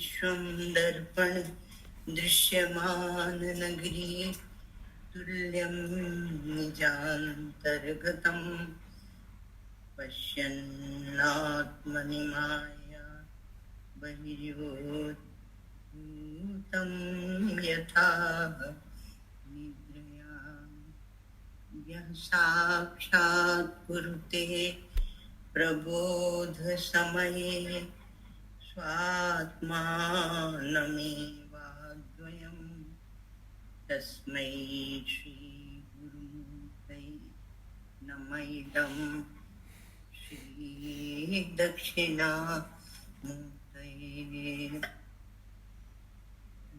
विश्वं दर्पण दृश्यमान नगरी तुल्यं निजान्तर्गतं पश्यन्नात्मनि माया बहिर्भूतं यथा निद्रया यः साक्षात् कुरुते प्रबोध समये स्वात्मानमेवाद्वयम् तस्मै श्री गुरुमूर्तये नमः इदं श्री दक्षिणामूर्तये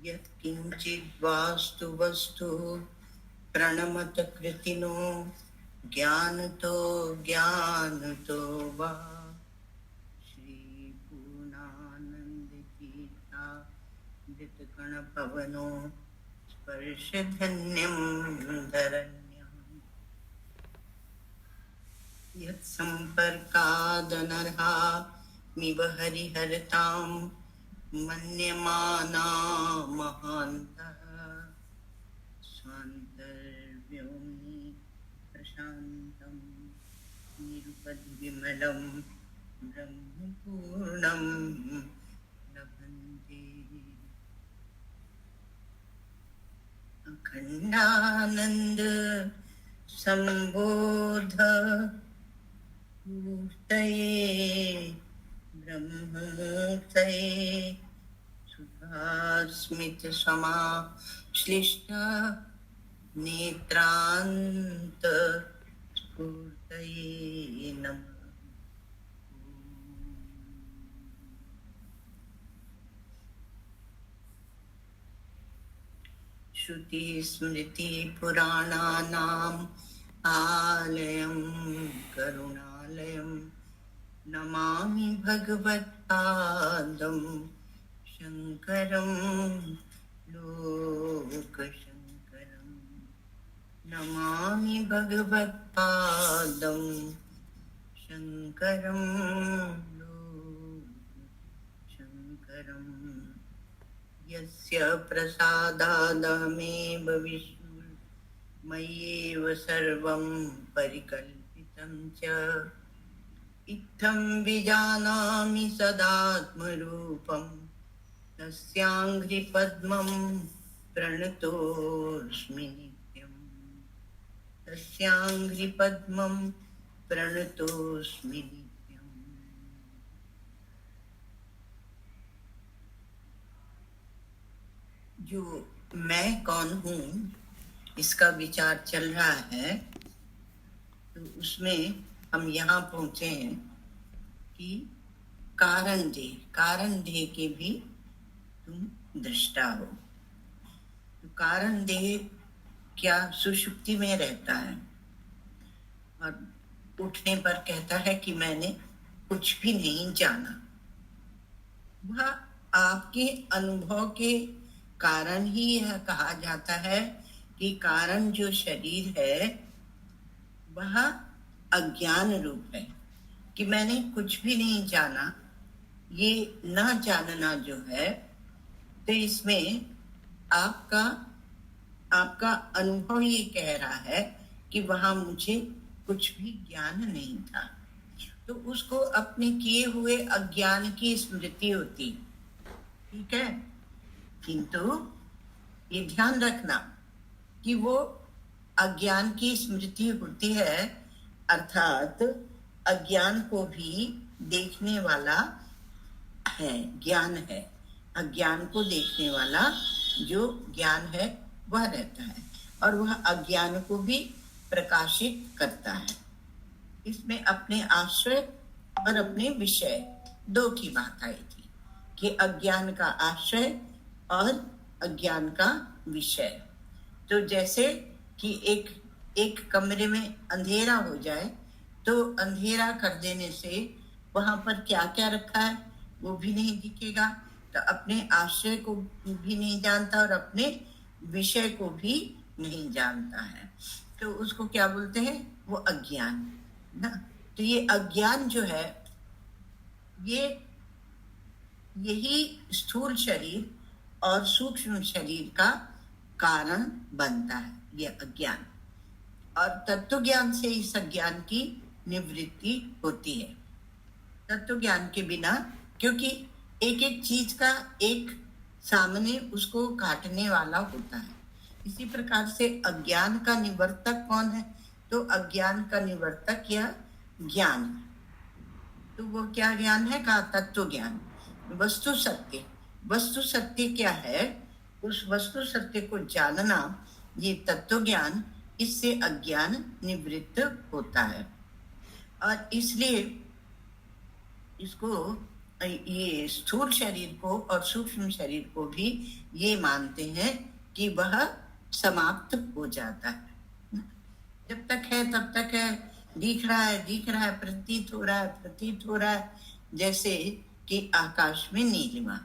यत्किञ्चित् वास्तु वस्तु प्रणमत कृतिनो ज्ञानतो ज्ञानतो वा श्री पूर्णानंद तीर्थामृतकण पवनो स्पर्शधन्यं धरण्यम् यत्सम्पर्कादनर्हा मिव हरिहरतां मन्यमाना महान्तः स्वान्तर्व्योम्नि प्रशान्तं निरुपद्विमलं ब्रह्मपूर्णं लभन्ते अखण्डानन्द सम्बोध मूर्तये ब्रह्ममूर्तये सुधास्मित समाश्लिष्ट नेत्रांत स्फूर्तये नमः। श्रुति स्मृति पुराणानाम् आलयं करुणालयं नमामि भगवत्पादं शङ्करं लोकशङ्करं नमामि भगवत्पादं शङ्करं लोकशङ्करम् यस्य प्रसादादमेव विष्णुर्मय्येव सर्वं परिकल्पितं च इत्थं विजानामि सदात्मरूपं तस्याङ्घ्रिपद्मं प्रणतोऽस्मि नित्यं तस्याङ्घ्रिपद्मं प्रणतोऽस्मि नित्यम्। जो मैं कौन हूँ इसका विचार चल रहा है, तो उसमें हम यहाँ पहुँचे हैं कि कारण देह के भी तुम दृष्टा हो। तो कारण देह क्या सुषुप्ति में रहता है और उठने पर कहता है कि मैंने कुछ भी नहीं जाना। वह आपके अनुभव के कारण ही यह कहा जाता है कि कारण जो शरीर है वह अज्ञान रूप है, कि मैंने कुछ भी नहीं जाना। ये न जानना जो है, तो इसमें आपका अनुभव ये कह रहा है कि वहां मुझे कुछ भी ज्ञान नहीं था। तो उसको अपने किए हुए अज्ञान की स्मृति होती, ठीक है। किंतु ये ध्यान रखना कि वो अज्ञान की स्मृति होती है, अर्थात अज्ञान को भी देखने वाला है, ज्ञान है। अज्ञान को देखने वाला जो ज्ञान है वह रहता है और वह अज्ञान को भी प्रकाशित करता है। इसमें अपने आश्रय और अपने विषय दो की बात आई थी कि अज्ञान का आश्रय और अज्ञान का विषय। तो जैसे कि एक कमरे में अंधेरा हो जाए तो अंधेरा कर देने से वहां पर क्या क्या रखा है वो भी नहीं दिखेगा, तो अपने आश्रय को भी नहीं जानता और अपने विषय को भी नहीं जानता है, तो उसको क्या बोलते हैं, वो अज्ञान ना। तो ये अज्ञान जो है यही स्थूल शरीर और सूक्ष्म शरीर का कारण बनता है, ये अज्ञान। और तत्व ज्ञान से इस अज्ञान की निवृत्ति होती है। तत्व ज्ञान के बिना, क्योंकि एक एक चीज का एक सामने उसको काटने वाला होता है, इसी प्रकार से अज्ञान का निवर्तक कौन है? तो अज्ञान का निवर्तक या ज्ञान। तो वो क्या ज्ञान है? कहा तत्व ज्ञान, वस्तु सत्य। वस्तु सत्य क्या है? उस वस्तु सत्य को जानना, ये तत्व ज्ञान, इससे अज्ञान निवृत्त होता है। और इसलिए इसको, ये स्थूल शरीर को और सूक्ष्म शरीर को भी ये मानते हैं कि वह समाप्त हो जाता है। जब तक है तब तक है, दिख रहा है, प्रतीत हो रहा है, जैसे कि आकाश में नीलिमा।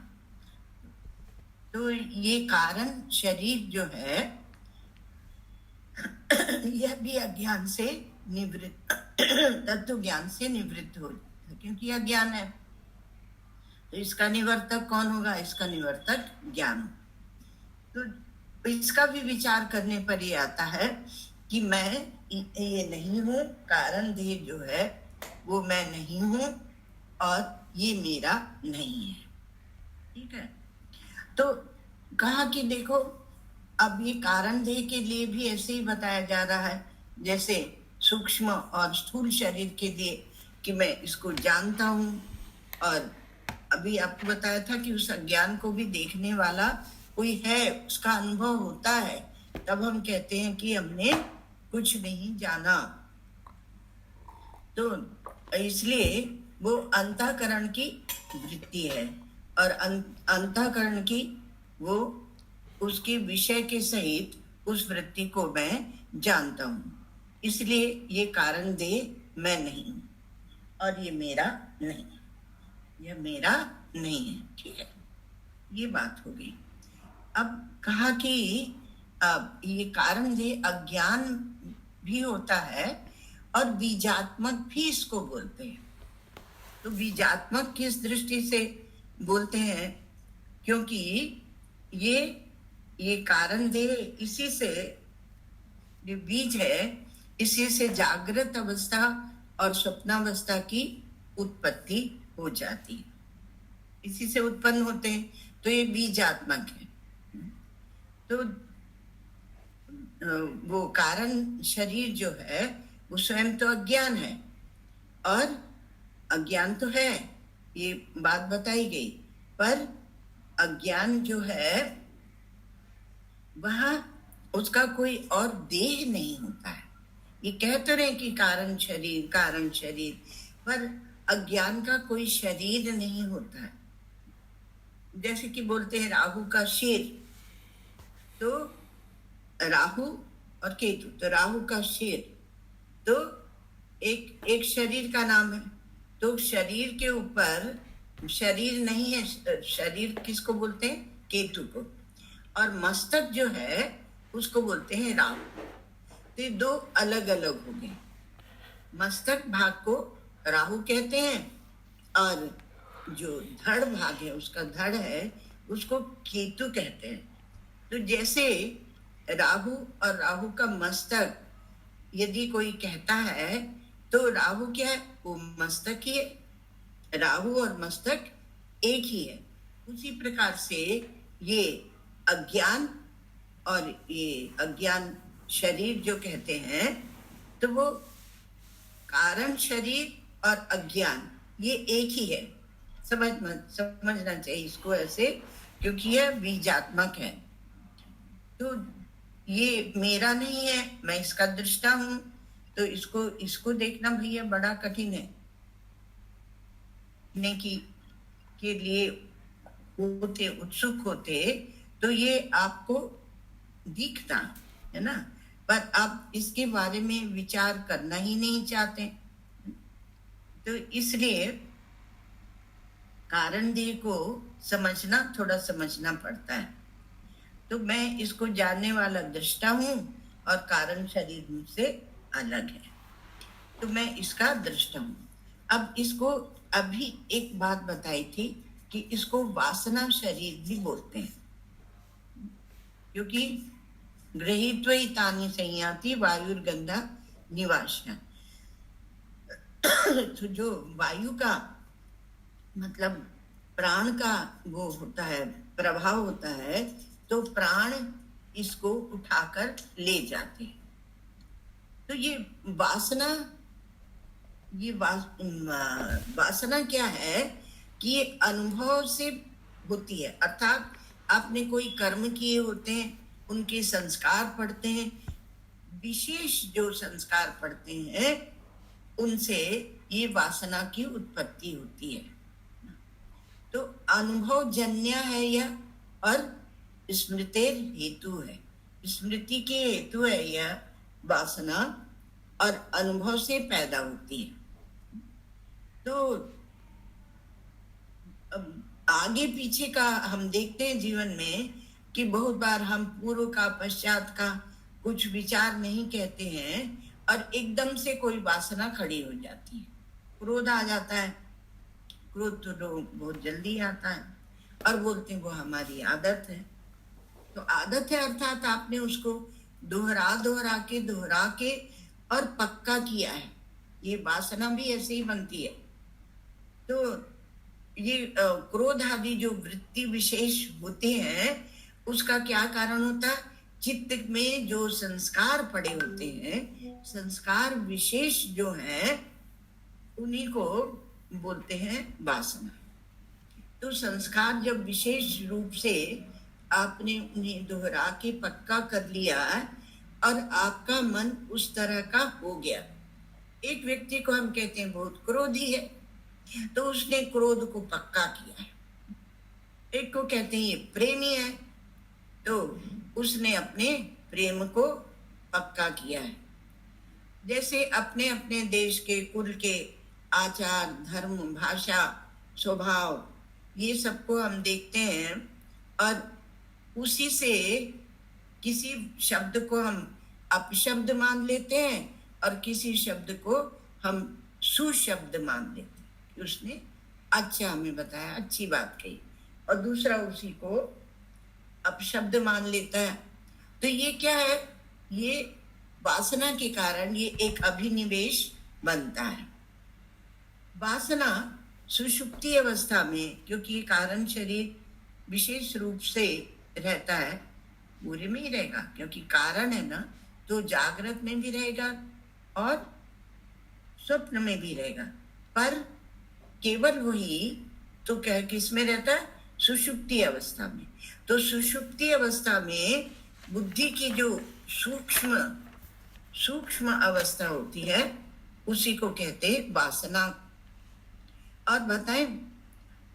तो ये कारण शरीर जो है यह भी अज्ञान से निवृत्त, तत्व ज्ञान से निवृत्त हो, क्योंकि अज्ञान है। तो इसका निवर्तक कौन होगा? इसका निवर्तक ज्ञान। तो इसका भी विचार करने पर ये आता है कि मैं ये नहीं हूँ, कारण देह जो है वो मैं नहीं हूँ और ये मेरा नहीं है। ठीक है। तो कहा कि देखो, अब ये कारण देह के लिए भी ऐसे ही बताया जा रहा है जैसे सूक्ष्म और स्थूल शरीर के लिए, कि मैं इसको जानता हूँ। और अभी आपको बताया था कि उस अज्ञान को भी देखने वाला कोई है, उसका अनुभव होता है, तब हम कहते हैं कि हमने कुछ नहीं जाना। तो इसलिए वो अंतःकरण की वृत्ति है, और अंतःकरण की वो उसके विषय के सहित उस वृत्ति को मैं जानता हूँ। इसलिए ये कारण देह मैं नहीं हूँ और ये मेरा नहीं, यह मेरा नहीं है। ठीक है, ये बात हो गई। अब कहा कि अब ये कारण देह अज्ञान भी होता है और बीजात्मक भी इसको बोलते हैं। तो बीजात्मक किस दृष्टि से बोलते हैं? क्योंकि ये कारण देह इसी से, जो बीज है, इसी से जागृत अवस्था और स्वप्नावस्था की उत्पत्ति हो जाती है, इसी से उत्पन्न होते हैं। तो ये बीजात्मक है। तो वो कारण शरीर जो है वो स्वयं तो अज्ञान है, और अज्ञान तो है, ये बात बताई गई। पर अज्ञान जो है वह, उसका कोई और देह नहीं होता है। ये कहते रहे कि कारण शरीर, पर अज्ञान का कोई शरीर नहीं होता है। जैसे कि बोलते हैं राहु का शेर, तो राहु और केतु, तो राहु का शेर तो एक शरीर का नाम है। तो शरीर के ऊपर शरीर नहीं है, शरीर किसको बोलते हैं? केतु को। और मस्तक जो है उसको बोलते हैं राहु। तो ये दो अलग अलग हो गए। मस्तक भाग को राहु कहते हैं, और जो धड़ भाग है, उसका धड़ है, उसको केतु कहते हैं। तो जैसे राहु और राहु का मस्तक यदि कोई कहता है तो राहु क्या है? वो मस्तक ही है। राहु और मस्तक एक ही है। उसी प्रकार से ये अज्ञान और ये अज्ञान शरीर जो कहते हैं, तो वो कारण शरीर और अज्ञान ये एक ही है। समझना चाहिए इसको ऐसे, क्योंकि यह बीजात्मक है। तो ये मेरा नहीं है, मैं इसका दृष्टा हूं। तो इसको देखना भैया बड़ा कठिन है। के लिए होते, उत्सुक होते, तो ये आपको दिखता है ना, पर आप इसके बारे में विचार करना ही नहीं चाहते। तो इसलिए कारण देह को थोड़ा समझना पड़ता है। तो मैं इसको जानने वाला दृष्टा हूं और कारण शरीर मुझसे अलग है, तो मैं इसका दृष्टा हूं। अब इसको अभी एक बात बताई थी कि इसको वासना शरीर भी बोलते हैं, क्योंकि गृहीत्वैतानि संयाति वायुर्गंधा निवास्य। तो जो वायु का मतलब प्राण का वो होता है, प्रभाव होता है, तो प्राण इसको उठाकर ले जाते हैं। तो ये वासना, ये वासना क्या है कि ये अनुभव से होती है, अर्थात आपने कोई कर्म किए होते हैं, उनके संस्कार पड़ते हैं, विशेष जो संस्कार पड़ते हैं उनसे ये वासना की उत्पत्ति होती है। तो अनुभव जन्य है यह, और स्मृतिर हेतु है, स्मृति के हेतु है यह वासना, और अनुभव से पैदा होती है। तो आगे पीछे का हम देखते हैं जीवन में कि बहुत बार हम पूर्व का पश्चात का कुछ विचार नहीं कहते हैं और एकदम से कोई वासना खड़ी हो जाती है, क्रोध आ जाता है। क्रोध तो बहुत जल्दी आता है और बोलते हैं वो हमारी आदत है। तो आदत है अर्थात आपने उसको दोहरा के और पक्का किया है। ये वासना भी ऐसे ही बनती है। तो ये क्रोध आदि जो वृत्ति विशेष होते हैं उसका क्या कारण होता है? चित्त में जो संस्कार पड़े होते हैं, संस्कार विशेष जो हैं उन्हीं को बोलते हैं वासना। तो संस्कार जब विशेष रूप से आपने उन्हें दोहरा के पक्का कर लिया और आपका मन उस तरह का हो गया। एक व्यक्ति को हम कहते हैं बहुत क्रोधी है, तो उसने क्रोध को पक्का किया है। एक को कहते हैं ये प्रेमी है, तो उसने अपने प्रेम को पक्का किया है। जैसे अपने अपने देश के कुल के आचार, धर्म, भाषा, स्वभाव, ये सबको हम देखते हैं और उसी से किसी शब्द को हम अपशब्द मान लेते हैं और किसी शब्द को हम सुशब्द मान लेते हैं। उसने अच्छा हमें बताया, अच्छी बात कही, और दूसरा उसी को अपशब्द मान लेता है। तो ये क्या है? ये वासना के कारण ये एक अभिनिवेश बनता है। वासना सुषुप्ति अवस्था में, क्योंकि कारण शरीर विशेष रूप से रहता है, पूरे में ही रहेगा, क्योंकि कारण है ना, तो जागृत में भी रहेगा और स्वप्न में भी रहेगा। पर केवल वही तो क्या किस में रहता है? सुषुप्ति अवस्था में। तो सुषुप्ति अवस्था में बुद्धि की जो सूक्ष्म अवस्था होती है उसी को कहते हैं वासना। और बताएं,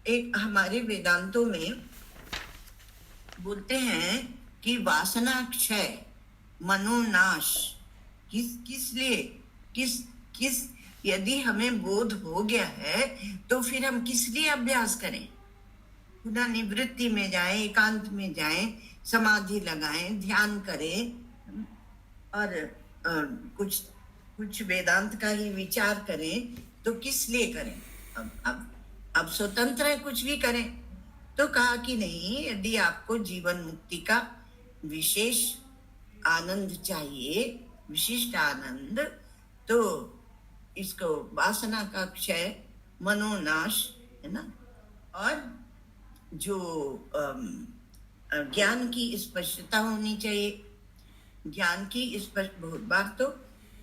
एक हमारे वेदांतों में बोलते हैं कि वासना क्षय, मनोनाश। किस लिए, किस यदि हमें बोध हो गया है तो फिर हम किस लिए अभ्यास करें? खुदा निवृत्ति में जाएं, एकांत में जाएं, समाधि लगाएं, ध्यान करें और कुछ वेदांत का ही विचार करें। तो किस लिए करें? अब स्वतंत्र है, कुछ भी करें। तो कहा कि नहीं, यदि आपको जीवन मुक्ति का विशेष आनंद चाहिए, विशिष्ट आनंद, तो इसको वासना का क्षय, मनोनाश, है ना, और जो ज्ञान की स्पष्टता होनी चाहिए। ज्ञान की स्पष्ट, बहुत बार तो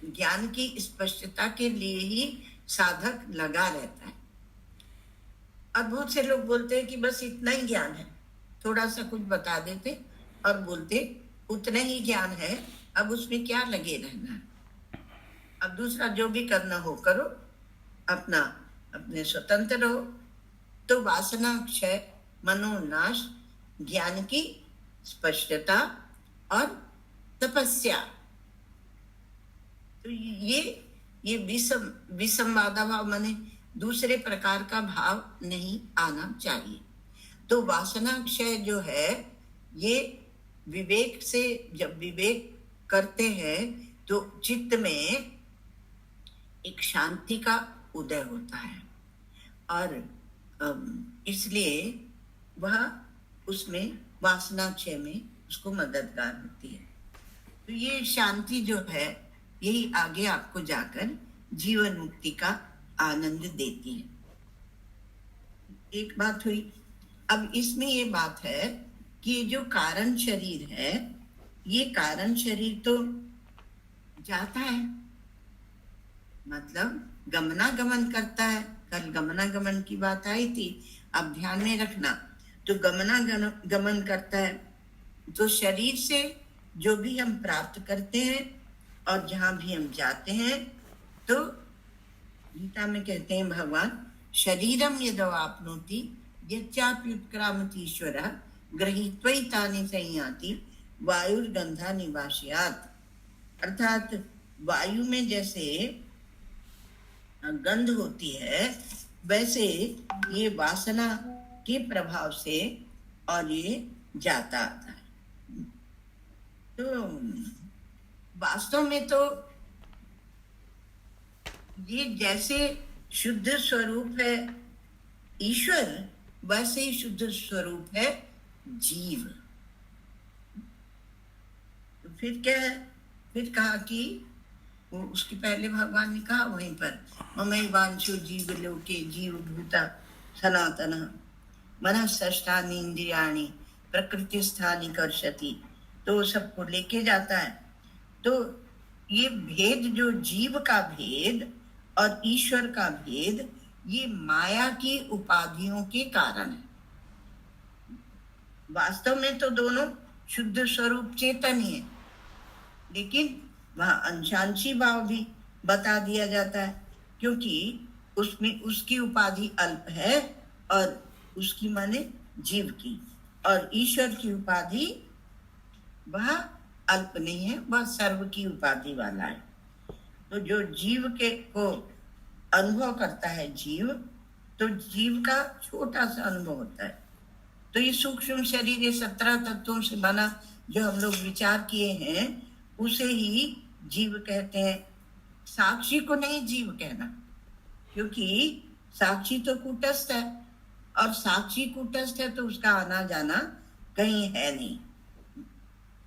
ज्ञान की स्पष्टता के लिए ही साधक लगा रहता है। और बहुत से लोग बोलते हैं कि बस इतना ही ज्ञान है, थोड़ा सा कुछ बता देते और बोलते उतना ही ज्ञान है, अब उसमें क्या लगे रहना है, अब दूसरा जो भी करना हो करो, अपने स्वतंत्र रहो। तो वासना क्षय, मनोनाश, ज्ञान की स्पष्टता और तपस्या। तो ये विसंवादा भाव माने दूसरे प्रकार का भाव नहीं आना चाहिए। तो वासना क्षय जो है, ये विवेक से, जब विवेक करते हैं तो चित्त में एक शांति का उदय होता है। और इसलिए वह उसमें वासना क्षय में उसको मददगार होती है। तो ये शांति जो है यही आगे आपको जाकर जीवन मुक्ति का आनंद देती है। एक बात हुई। अब इसमें ये बात है कि ये जो कारण शरीर है, ये कारण शरीर तो जाता है, मतलब गमनागमन करता है। कल गमनागमन की बात आई थी, अब ध्यान में रखना। तो गमन करता है, तो शरीर से जो भी हम प्राप्त करते हैं और जहां भी हम जाते हैं, तो गीता में कहते हैं भगवान, शरीरम यदवाप्नोति यच्चाप्युत्क्रामति ईश्वरः गृहीत्वैतानि संयाति वायुर्गंधा निवास्यात्। अर्थात वायु में जैसे गंध होती है, वैसे ये वासना के प्रभाव से और ये जाता आता है। तो वास्तव में तो ये जैसे शुद्ध स्वरूप है ईश्वर, वैसे ही शुद्ध स्वरूप है जीव। तो फिर क्या है, फिर कहा कि उसके पहले भगवान ने कहा वहीं पर, ममैवांशो जीव लोके जीव भूता सनातन मनः षष्ठानि इंद्रियाणि प्रकृति स्थानी कर्षति। तो सबको लेके जाता है। तो ये भेद, जो जीव का भेद और ईश्वर का भेद, ये माया की उपाधियों के कारण है। वास्तव में तो दोनों शुद्ध स्वरूप चेतन ही है, लेकिन वहां अंशांशी भाव भी बता दिया जाता है, क्योंकि उसमें उसकी उपाधि अल्प है और उसकी माने जीव की, और ईश्वर की उपाधि वह अल्प नहीं है, वह सर्व की उपाधि वाला है। तो जो जीव के को अनुभव करता है जीव, तो जीव का छोटा सा अनुभव होता है। तो ये सूक्ष्म शरीर, ये 17 तत्वों से बना जो हम लोग विचार किए हैं, उसे ही जीव कहते हैं। साक्षी को नहीं जीव कहना, क्योंकि साक्षी तो कूटस्थ है, और साक्षी कूटस्थ है तो उसका आना जाना कहीं है नहीं।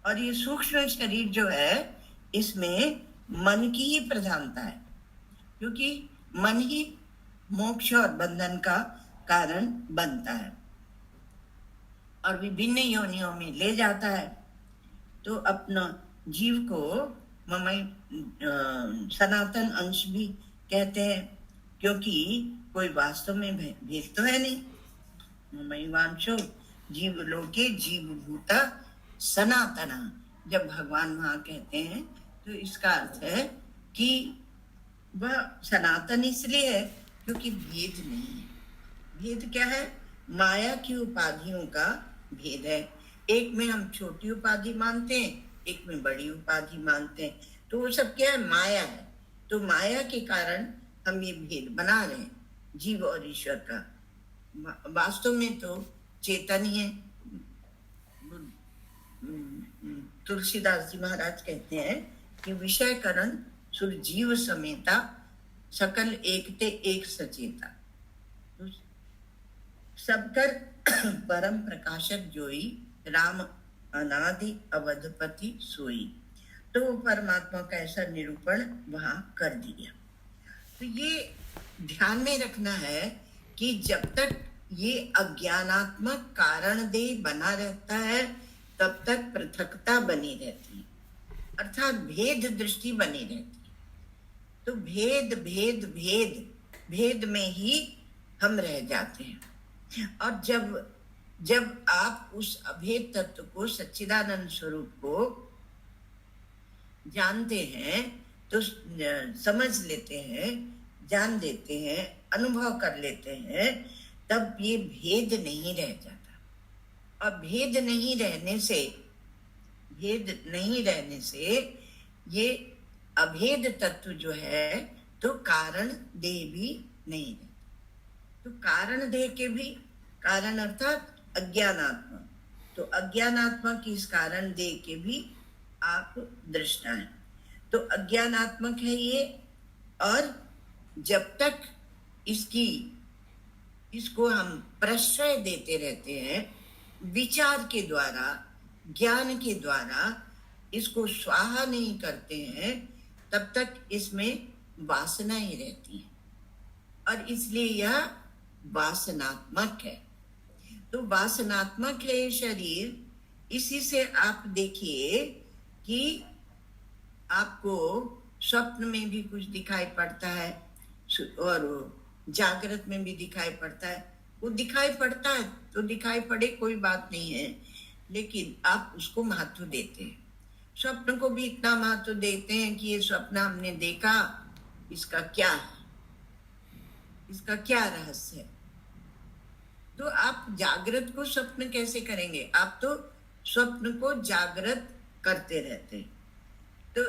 और ये सूक्ष्म शरीर जो है, इसमें मन की ही प्रधानता है, क्योंकि मन ही मोक्ष और बंधन का कारण बनता है और विभिन्न योनियों में ले जाता है। तो अपना जीव को ममई सनातन अंश भी कहते हैं, क्योंकि कोई वास्तव में भेद तो है नहीं। ममई वांशो जीव लोके जीव भूता सनातन, जब भगवान वहां कहते हैं तो इसका अर्थ है कि वह सनातन इसलिए है क्योंकि भेद नहीं है। भेद क्या है? माया की उपाधियों का भेद है। एक में हम छोटी उपाधि मानते हैं, एक में बड़ी उपाधि मानते हैं। तो वो सब क्या है? माया है। तो माया के कारण हम ये भेद बना रहे हैं जीव और ईश्वर का। वास्तव में तो चेतन ही है। तुलसीदास जी महाराज कहते हैं कि विषय करण सुर जीव समेता सकल एकते एक सचेता। तो सबकर परम प्रकाशक जोई राम अनादि अवधपति सोई। तो परमात्मा का ऐसा निरूपण वहां कर दिया। तो ये ध्यान में रखना है कि जब तक ये अज्ञानात्मक कारण देह बना रहता है, तब तक पृथकता बनी रहती है, अर्थात भेद दृष्टि बनी रहती है। तो भेद भेद भेद भेद में ही हम रह जाते हैं। और जब आप उस अभेद तत्व को, सच्चिदानंद स्वरूप को जानते हैं, तो समझ लेते हैं, जान देते हैं, अनुभव कर लेते हैं, तब ये भेद नहीं रह जाता। और भेद नहीं रहने से ये अभेद तत्व जो है, तो कारण देह भी नहीं रहता। तो कारण देह के भी, कारण अर्थात अज्ञानात्मा, तो अज्ञानात्मा की इस कारण देह के भी आप दृष्टा हैं। तो अज्ञानात्मक है ये, और जब तक इसकी इसको हम प्रश्रय देते रहते हैं, विचार के द्वारा, ज्ञान के द्वारा इसको स्वाहा नहीं करते हैं, तब तक इसमें वासना ही रहती है और इसलिए यह वासनात्मक है। तो वासनात्मक है ये शरीर। इसी से आप देखिए कि आपको स्वप्न में भी कुछ दिखाई पड़ता है और जागृत में भी दिखाई पड़ता है। वो दिखाई पड़ता है तो दिखाई पड़े, कोई बात नहीं है, लेकिन आप उसको महत्व देते हैं। स्वप्न को भी इतना महत्व देते हैं कि ये स्वप्न हमने देखा, इसका क्या है, इसका क्या रहस्य है। तो आप जागृत को स्वप्न कैसे करेंगे? आप तो स्वप्न को जागृत करते रहते हैं। तो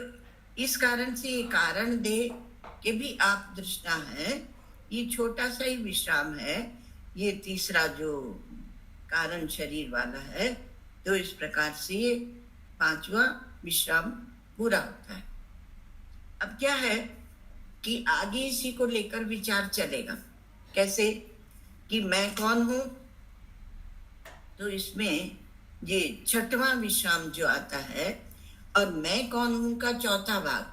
इस कारण से ये कारण दे के भी आप दृष्टा है। ये छोटा सा ही विश्राम है, ये तीसरा जो कारण शरीर वाला है। तो इस प्रकार से ये पांचवा विश्राम पूरा होता है। अब क्या है कि आगे इसी को लेकर विचार चलेगा। कैसे कि मैं कौन हूं? तो इसमें ये छठवां विश्राम जो आता है और मैं कौन हूं का चौथा भाग,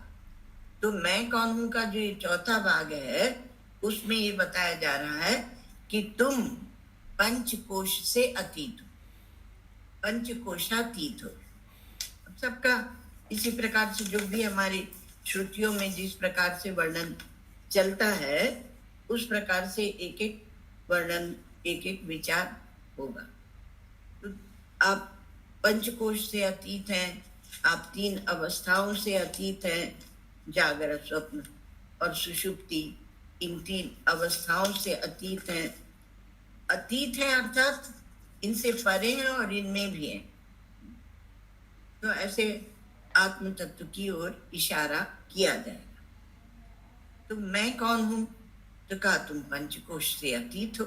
तो मैं कौन हूं का जो ये चौथा भाग है उसमें ये बताया जा रहा है कि तुम पंचकोश से अतीत हो, पंचकोशातीत हो। अब सबका इसी प्रकार से जो भी हमारी श्रुतियों में जिस प्रकार से वर्णन चलता है उस प्रकार से एक एक वर्णन, एक एक विचार होगा। तो आप पंचकोश से अतीत हैं, आप तीन अवस्थाओं से अतीत हैं, जागृत, स्वप्न और सुषुप्ति। इन तीन अवस्थाओं से अतीत हैं। अतीत है अर्थात इनसे परे हैं और इनमें भी है। तो ऐसे आत्म तत्व की ओर इशारा किया जाएगा। तो मैं कौन हूं? तो कहा तुम पंचकोश से अतीत हो।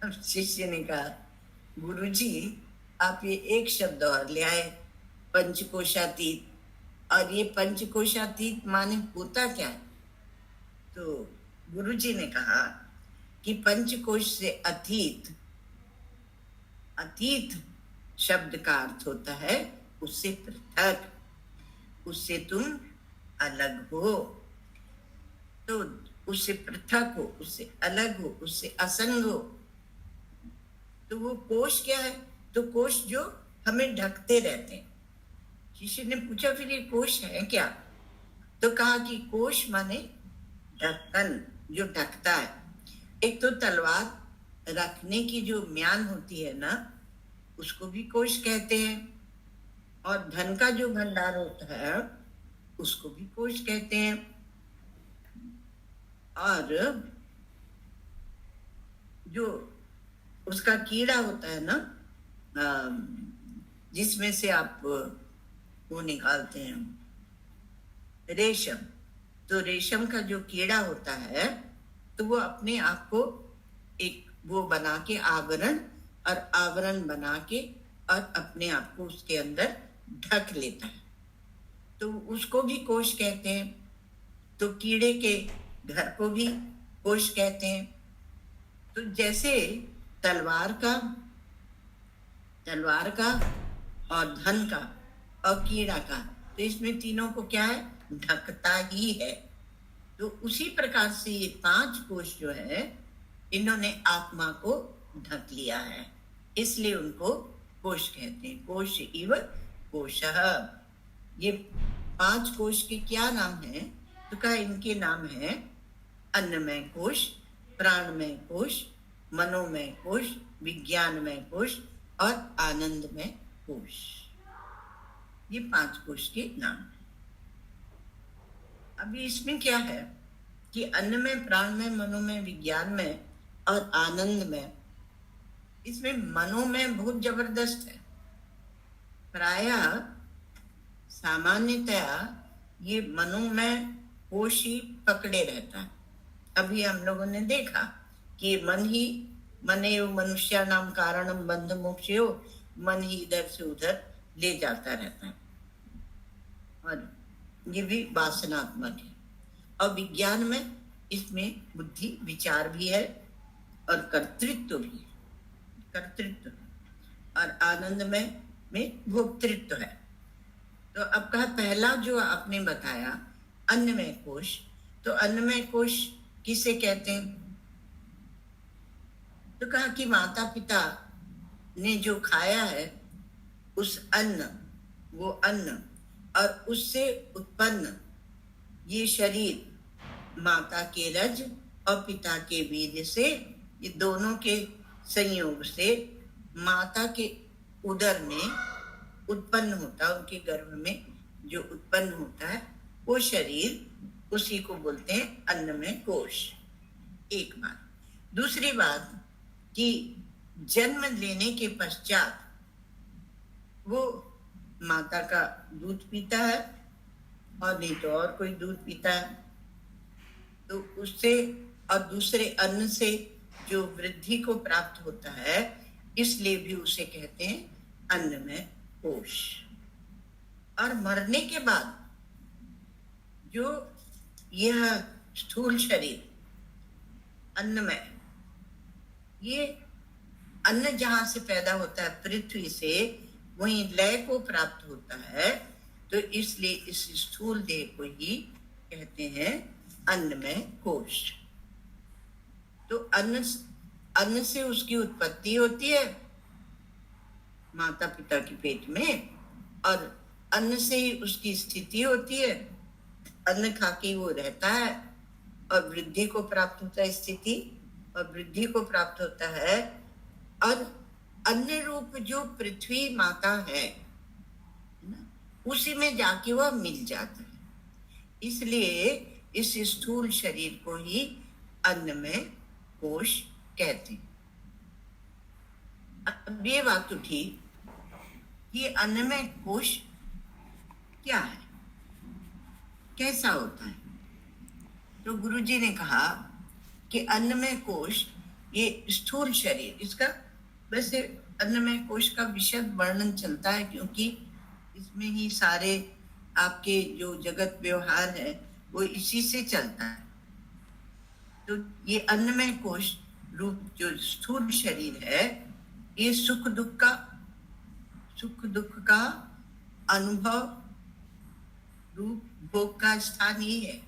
अब शिष्य ने कहा गुरुजी आप ये एक शब्द और ले आए, पंचकोशातीत। और ये पंचकोशातीत माने होता क्या है? तो गुरुजी ने कहा कि पंचकोश से अतीत, अतीत शब्द का अर्थ होता है उससे पृथक, उससे तुम अलग हो। तो उससे पृथक हो, उससे अलग हो, उससे असंग हो। तो वो कोश क्या है? तो कोश जो हमें ढकते रहते हैं। शिष्य ने पूछा फिर ये कोश है क्या? तो कहा कि कोश माने ढक्कन, जो ढकता है। एक तो तलवार रखने की जो म्यान होती है ना, उसको भी कोश कहते हैं। और धन का जो भंडार होता है उसको भी कोश कहते हैं। और जो उसका कीड़ा होता है ना, जिसमें से आप वो निकालते हैं रेशम, तो रेशम का जो कीड़ा होता है तो वो अपने आप को एक वो बना के आवरण, और आवरण बना के और अपने आप को उसके अंदर ढक लेता है, तो उसको भी कोश कहते हैं। तो कीड़े के घर को भी कोश कहते हैं। तो जैसे तलवार का और धन का और कीड़ा का, तो इसमें तीनों को क्या है? ढकता ही है। तो उसी प्रकार से ये पांच कोश जो है इन्होंने आत्मा को ढक लिया है, इसलिए उनको कोश कहते हैं। कोश इव कोशः। ये पांच कोश के क्या नाम है? तो कहा इनके नाम है अन्नमय कोश, प्राणमय कोश, मनोमय कोश, विज्ञानमय कोश और आनंदमय कोश। ये पांच कोश के नाम है। अभी इसमें क्या है कि अन्नमय, प्राणमय, मनोमय, विज्ञानमय और आनंदमय, इसमें मनोमय बहुत जबरदस्त है। प्रायः सामान्यतया ये मनोमय कोश ही पकड़े रहता है। अभी हम लोगों ने देखा कि मनेव मनुष्य नाम कारणम बंध मोक्षयो, मन ही इधर से उधर ले जाता रहता है और ये भी वासनात्मक है। और विज्ञान में इसमें बुद्धि, विचार भी है और कर्तृत्व भी, कर्तृत्व, और आनंदमय में भोक्तृत्व है। तो अब कहा पहला जो आपने बताया अन्नमय कोश, तो अन्नमय कोश किसे कहते हैं? तो कहा कि माता पिता ने जो खाया है उस अन्न, वो अन्न और उससे उत्पन्न ये शरीर माता के रज और पिता के वीर्य से, ये दोनों के संयोग से माता के उदर में उत्पन्न होता है, उनके गर्भ में जो उत्पन्न होता है वो शरीर, उसी को बोलते हैं अन्नमय कोश। एक बात। दूसरी बात कि जन्म लेने के पश्चात वो माता का दूध पीता है और नहीं तो और कोई दूध पीता है, तो उससे और दूसरे अन्न से जो वृद्धि को प्राप्त होता है, इसलिए भी उसे कहते हैं अन्नमय कोश। और मरने के बाद जो यह स्थूल शरीर अन्नमय, ये अन्न जहां से पैदा होता है पृथ्वी से, वहीं लय को प्राप्त होता है, तो इसलिए इस स्थूल देह को ही कहते हैं अन्नमय कोश। तो अन्न से उसकी उत्पत्ति होती है माता पिता के पेट में, और अन्न से ही उसकी स्थिति होती है, अन्न खा के वो रहता है और वृद्धि को प्राप्त होता है, स्थिति और वृद्धि को प्राप्त होता है, और अन्न रूप जो पृथ्वी माता है उसी में जाके वह मिल जाता है। इसलिए इस स्थूल शरीर को ही अन्नमय कोश कहते हैं। अब ये बात उठी कि अन्नमय कोश क्या है, कैसा होता है? तो गुरुजी ने कहा कि अन्नमय कोश ये स्थूल शरीर, इसका वैसे अन्नमय कोश का विशद वर्णन चलता है, क्योंकि इसमें ही सारे आपके जो जगत व्यवहार है वो इसी से चलता है। तो ये अन्नमय कोश रूप जो स्थूल शरीर है, ये सुख दुख का अनुभव रूप भोग का स्थान ही है,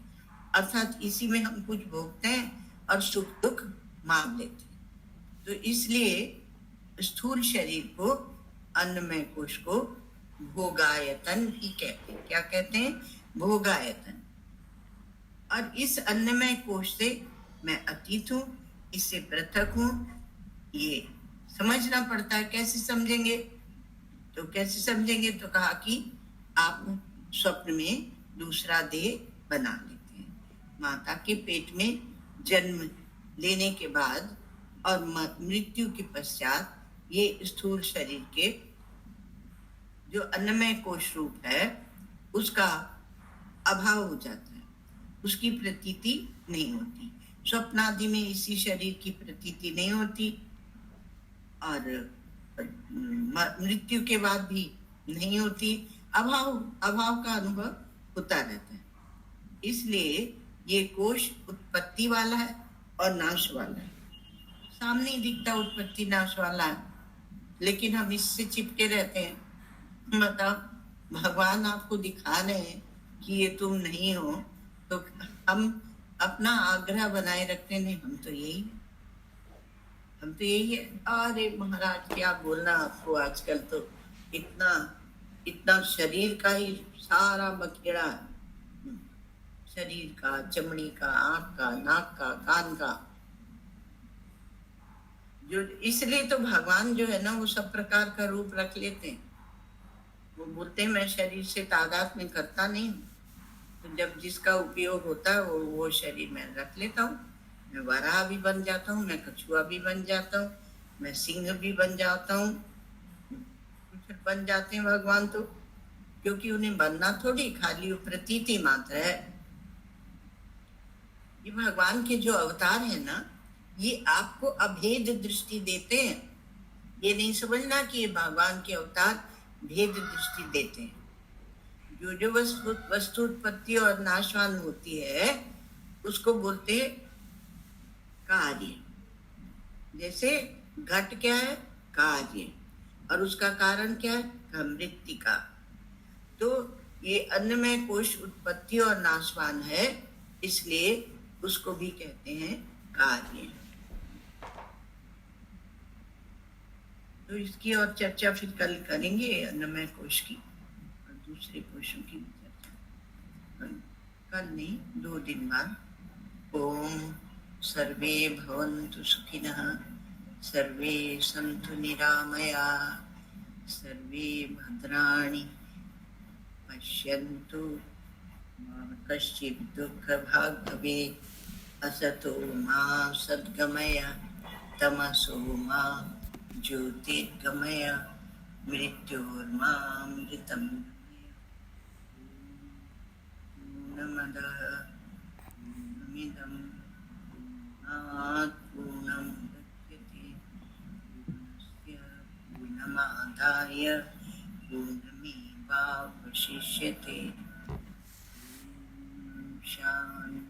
अर्थात इसी में हम कुछ भोगते हैं और सुख दुख मांग लेते हैं। तो इसलिए स्थूल शरीर को, अन्नमय कोश को भोगायतन ही कहते हैं। क्या कहते हैं? भोगायतन। और इस अन्नमय कोश से मैं अतीत हूं, इससे पृथक हूं, ये समझना पड़ता है। कैसे समझेंगे? तो कैसे समझेंगे? तो कहा कि आप स्वप्न में दूसरा देह बना लेते हैं। माता के पेट में जन्म लेने के बाद और मृत्यु के पश्चात ये स्थूल शरीर के जो अन्नमय कोश रूप है उसका अभाव हो जाता है, उसकी प्रतीति नहीं होती। स्वप्नादि में इसी शरीर की प्रतीति नहीं होती और मृत्यु के बाद भी नहीं होती। अभाव का अनुभव होता रहता है। इसलिए ये कोश उत्पत्ति वाला है और नाश वाला है। सामने दिखता उत्पत्ति नाश वाला है, लेकिन हम इससे चिपके रहते हैं। बताओ, भगवान आपको दिखा रहे हैं कि ये तुम नहीं हो, तो हम अपना आग्रह बनाए रखते नहीं, हम तो यही है। अरे महाराज क्या बोलना आपको, आजकल तो इतना शरीर का ही सारा बखेड़ा है, शरीर का, चमड़ी का, आंख का, नाक का, कान का, जो इसलिए तो भगवान जो है ना वो सब प्रकार का रूप रख लेते हैं। वो बोलते हैं मैं शरीर से तादाद में करता नहीं हूँ, तो जब जिसका उपयोग होता है वो शरीर में रख लेता हूँ। मैं वराह भी बन जाता हूँ, मैं कछुआ भी बन जाता हूँ, मैं सिंह भी बन जाता हूँ। कुछ बन जाते हैं भगवान तो, क्योंकि उन्हें बनना थोड़ी, खाली वो प्रतीति मात्र है। ये भगवान के जो अवतार है ना, ये आपको अभेद दृष्टि देते हैं। ये नहीं समझना कि ये भगवान के अवतार भेद दृष्टि देते हैं। जो वस्तु उत्पत्ति और नाशवान होती है उसको बोलते हैं कार्य। जैसे घट क्या है? कार्य, और उसका कारण क्या है? मृत्तिका। तो ये अन्नमय कोश उत्पत्ति और नाशवान है, इसलिए उसको भी कहते हैं कार्य। तो इसकी और चर्चा फिर कल करेंगे, अन्नमय कोश की और दूसरे कोशों की भी चर्चा कल नहीं, 2 दिन बाद। ओम सर्वे भवन्तु सुखिनः, सर्वे सन्तु निरामया, सर्वे भद्राणि पश्यन्तु, मा कश्चित् दुःखभाग् भवेत्, असतो मा सद्गमय, तमसो मा ज्योतिर्गमय, मृत्योर्मामृतं गमय। पूर्णमदः पूर्णमिदं पूर्णात् पूर्णमुदच्यते, पूर्णस्य पूर्णमादाय पूर्णमेवावशिष्यते। शांति।